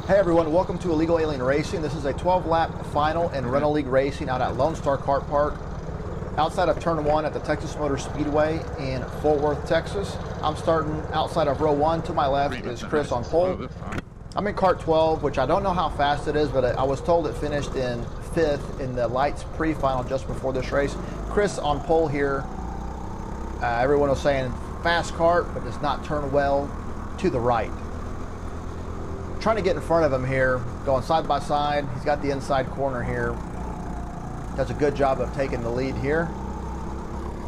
Hey everyone, welcome to Illegal Alien Racing. This is a 12-lap final in Rental League Racing out at Lone Star Kart Park, outside of Turn 1 at the Texas Motor Speedway in Fort Worth, Texas. I'm starting outside of row 1. To my left is Chris on pole. I'm in kart 12, which I don't know how fast it is, but I was told it finished in 5th in the lights pre-final just before this race. Chris on pole here. Everyone was saying fast kart, but does not turn well to the right. Trying to get in front of him here, going side by side. He's got the inside corner here. Does a good job of taking the lead here.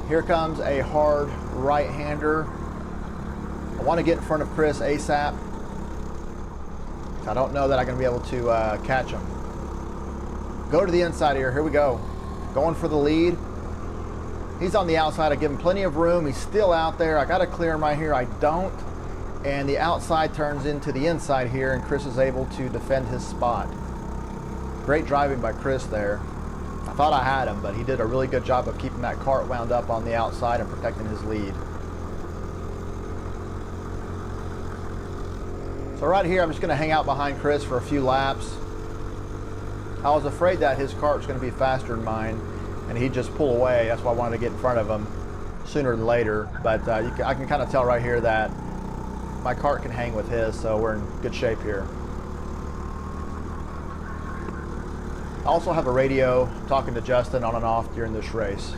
Here comes a hard right-hander. I want to get in front of Chris ASAP. I don't know that I'm going to be able to catch him. Go to the inside here. Here we go. Going for the lead. He's on the outside. I give him plenty of room. He's still out there. I got to clear him right here. I don't. And the outside turns into the inside here, and Chris is able to defend his spot. Great driving by Chris there. I thought I had him, but he did a really good job of keeping that kart wound up on the outside and protecting his lead. So right here, I'm just going to hang out behind Chris for a few laps. I was afraid that his kart was going to be faster than mine, and he'd just pull away. That's why I wanted to get in front of him sooner than later. But I can kind of tell right here that my kart can hang with his, so we're in good shape here. I also have a radio talking to Justin on and off during this race.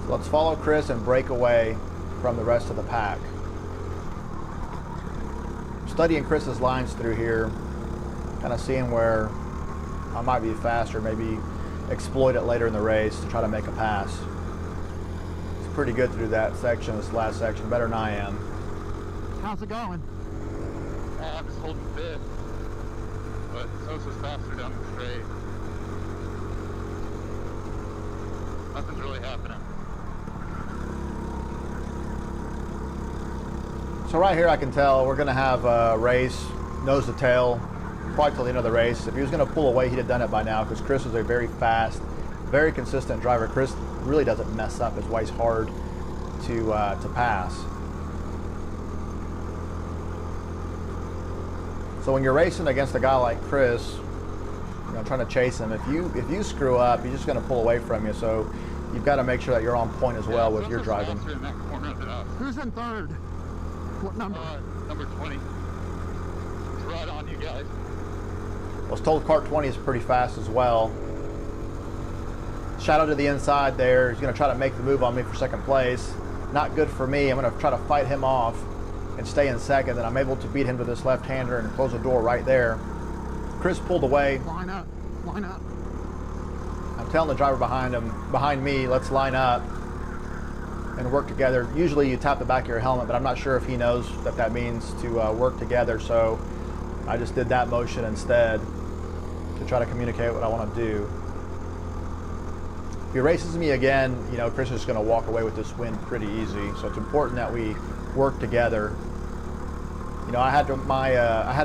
So let's follow Chris and break away from the rest of the pack. Studying Chris's lines through here, kind of seeing where I might be faster, maybe exploit it later in the race to try to make a pass. It's pretty good through that section, this last section, better than I am. How's it going? I'm just holding fifth, but Sosa's faster down the straight. Nothing's really happening. So right here I can tell we're going to have a race, nose to tail, probably till the end of the race. If he was going to pull away, he'd have done it by now, because Chris is a very fast, very consistent driver. Chris really doesn't mess up. It's why he's hard to pass. So when you're racing against a guy like Chris, you know, trying to chase him, if you screw up, he's just going to pull away from you. So you've got to make sure that you're on point as well with your driving. In that corner than us. Who's in third? What number? Number 20. It's right on you guys. I was told kart 20 is pretty fast as well. Shadow to the inside there. He's going to try to make the move on me for second place. Not good for me. I'm going to try to fight him off and stay in second. And I'm able to beat him to this left-hander and close the door right there. Chris pulled away. Line up. Line up. I'm telling the driver behind me, let's line up and work together. Usually you tap the back of your helmet, but I'm not sure if he knows that that means to work together. So I just did that motion instead to try to communicate what I want to do. If he races me again, you know, Chris is going to walk away with this win pretty easy. So it's important that we work together. You know, I had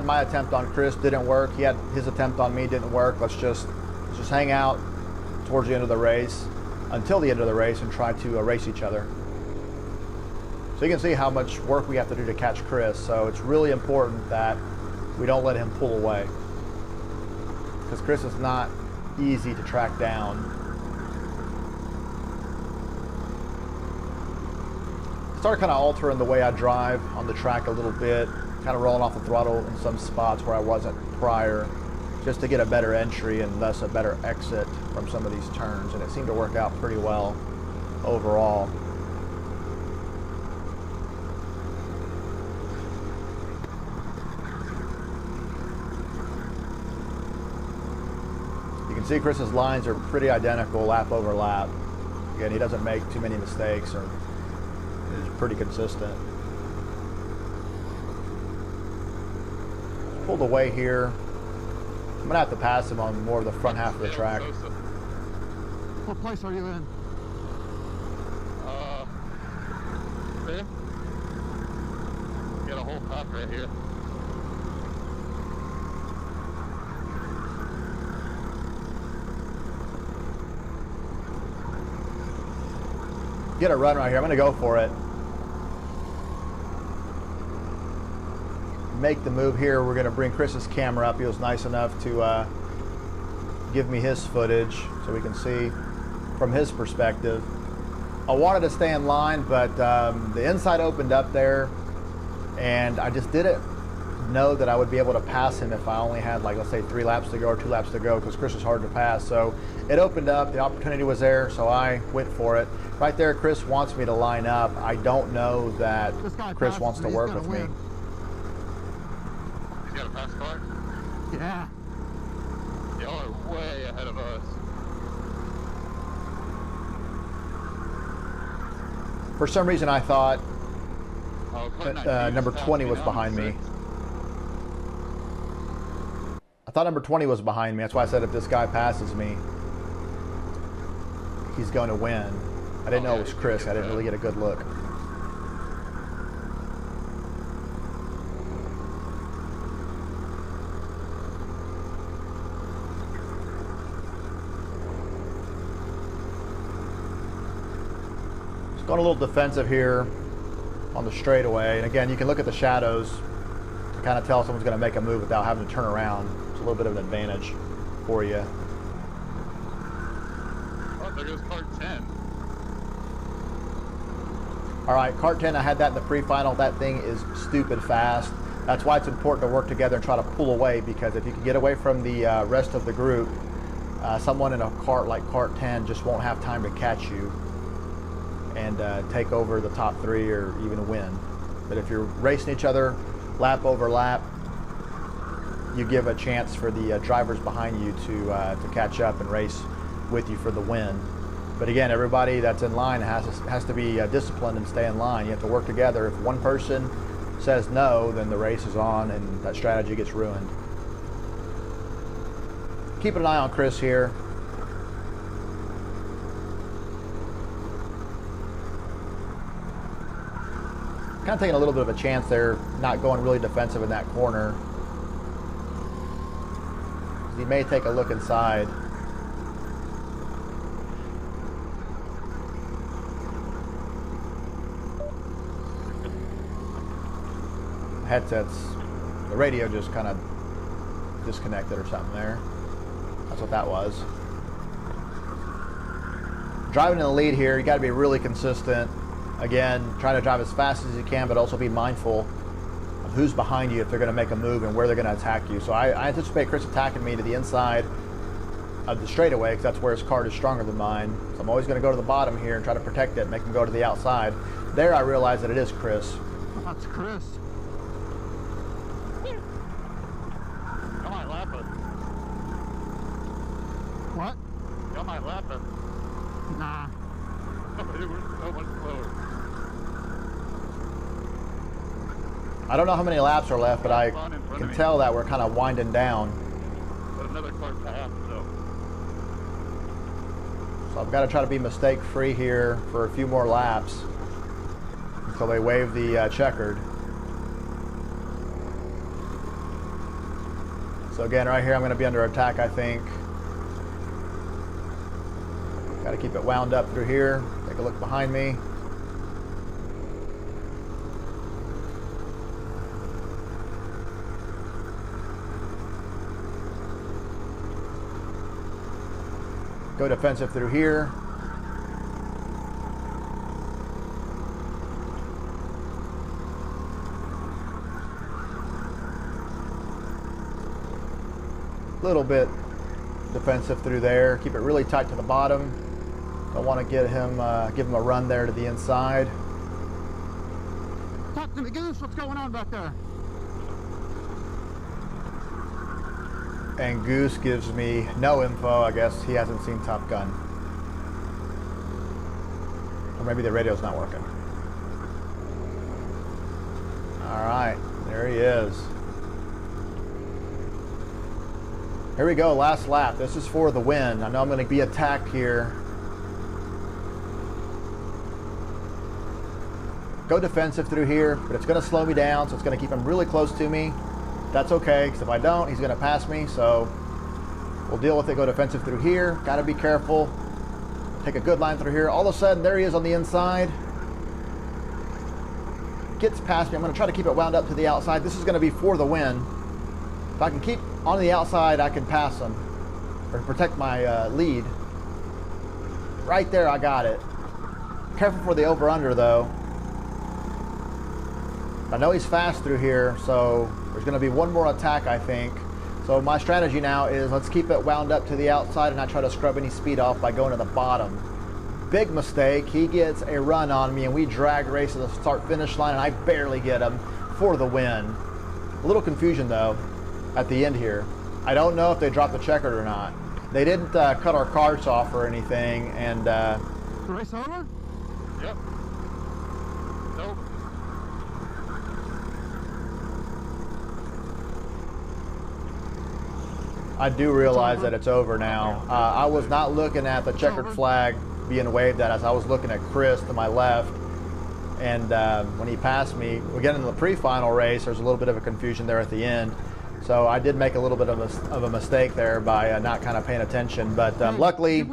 my attempt on Chris, didn't work. He had his attempt on me, didn't work. Let's just hang out towards the end of the race, until the end of the race, and try to race each other. So you can see how much work we have to do to catch Chris. So it's really important that we don't let him pull away, because Chris is not easy to track down. Started kind of altering the way I drive on the track a little bit, kind of rolling off the throttle in some spots where I wasn't prior, just to get a better entry and thus a better exit from some of these turns, and it seemed to work out pretty well overall. You can see Chris's lines are pretty identical lap over lap. Again, he doesn't make too many mistakes, or he's pretty consistent. Pulled away here. I'm gonna have to pass him on more of the front half of the track. What place are you in? Fifth. Got a whole pack right here. get a run right here. I'm going to go for it. Make the move here. We're going to bring Chris's camera up. He was nice enough to give me his footage so we can see from his perspective. I wanted to stay in line, but the inside opened up there, and I just didn't know that I would be able to pass him if I only had, like, let's say 3 laps to go or 2 laps to go, because Chris is hard to pass. So it opened up, the opportunity was there, so I went for it. Right there, Chris wants me to line up. I don't know that Chris wants to work with me. He's got a fast car? Yeah. Y'all are way ahead of us. For some reason, I thought Oh, car 19 number just 20 passed was me behind down me. 6. I thought number 20 was behind me. That's why I said if this guy passes me, he's going to win. I didn't know it was Chris. I didn't really get a good look. Just going a little defensive here on the straightaway. And again, you can look at the shadows to kind of tell if someone's going to make a move without having to turn around. It's a little bit of an advantage for you. Oh, there goes car 10. All right, Kart 10, I had that in the pre-final. That thing is stupid fast. That's why it's important to work together and try to pull away, because if you can get away from the rest of the group, someone in a kart like Kart 10 just won't have time to catch you and take over the top 3 or even win. But if you're racing each other lap over lap, you give a chance for the drivers behind you to catch up and race with you for the win. But again, everybody that's in line has to be disciplined and stay in line. You have to work together. If one person says no, then the race is on and that strategy gets ruined. Keeping an eye on Chris here. Kind of taking a little bit of a chance there, not going really defensive in that corner. He may take a look inside. Headsets, the radio just kind of disconnected or something there. That's what that was. Driving in the lead here, you got to be really consistent. Again, try to drive as fast as you can, but also be mindful of who's behind you if they're going to make a move and where they're going to attack you. So I anticipate Chris attacking me to the inside of the straightaway, because that's where his kart is stronger than mine. So I'm always going to go to the bottom here and try to protect it, make him go to the outside. There I realize that it is Chris. That's Chris. Y'all might lap us. What? Y'all might lap us. Nah. We're so much slower. I don't know how many laps are left, but I can tell that we're kind of winding down. But another car passed, so. So I've got to try to be mistake-free here for a few more laps until they wave the checkered. So again, right here, I'm going to be under attack, I think. Got to keep it wound up through here. Take a look behind me. Go defensive through here. Little bit defensive through there. Keep it really tight to the bottom. Don't want to get him, give him a run there to the inside. Talk to me, Goose. What's going on back there? And Goose gives me no info. I guess he hasn't seen Top Gun. Or maybe the radio's not working. All right, there he is. Here we go, last lap. This is for the win. I know I'm going to be attacked here. Go defensive through here, but it's going to slow me down, so it's going to keep him really close to me. That's okay, because if I don't, he's going to pass me, so we'll deal with it. Go defensive through here. Got to be careful. Take a good line through here. All of a sudden, there he is on the inside. Gets past me. I'm going to try to keep it wound up to the outside. This is going to be for the win. If I can keep on the outside, I can pass him or protect my lead. Right there, I got it. Careful for the over-under, though. I know he's fast through here, so there's going to be one more attack, I think. So my strategy now is let's keep it wound up to the outside and not try to scrub any speed off by going to the bottom. Big mistake. He gets a run on me, and we drag race to the start-finish line, and I barely get him for the win. A little confusion, though, at the end here. I don't know if they dropped the checkered or not. They didn't cut our cards off or anything, and... The race over? Yep. Nope. I do realize that it's over now. I was not looking at the checkered flag being waved at us. I was looking at Chris to my left, and when he passed me, we get into the pre-final race, there's a little bit of a confusion there at the end. So I did make a little bit of a mistake there by not kind of paying attention, but luckily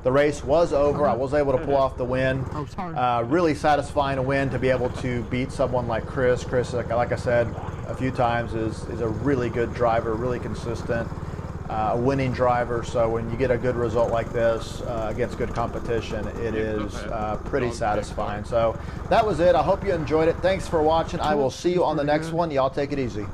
the race was over. I was able to pull off the win. Oh, sorry. Really satisfying win to be able to beat someone like Chris. Chris, like I said a few times, is a really good driver, really consistent, a winning driver. So when you get a good result like this against good competition, it is pretty satisfying. So that was it. I hope you enjoyed it. Thanks for watching. I will see you on the next one. Y'all take it easy.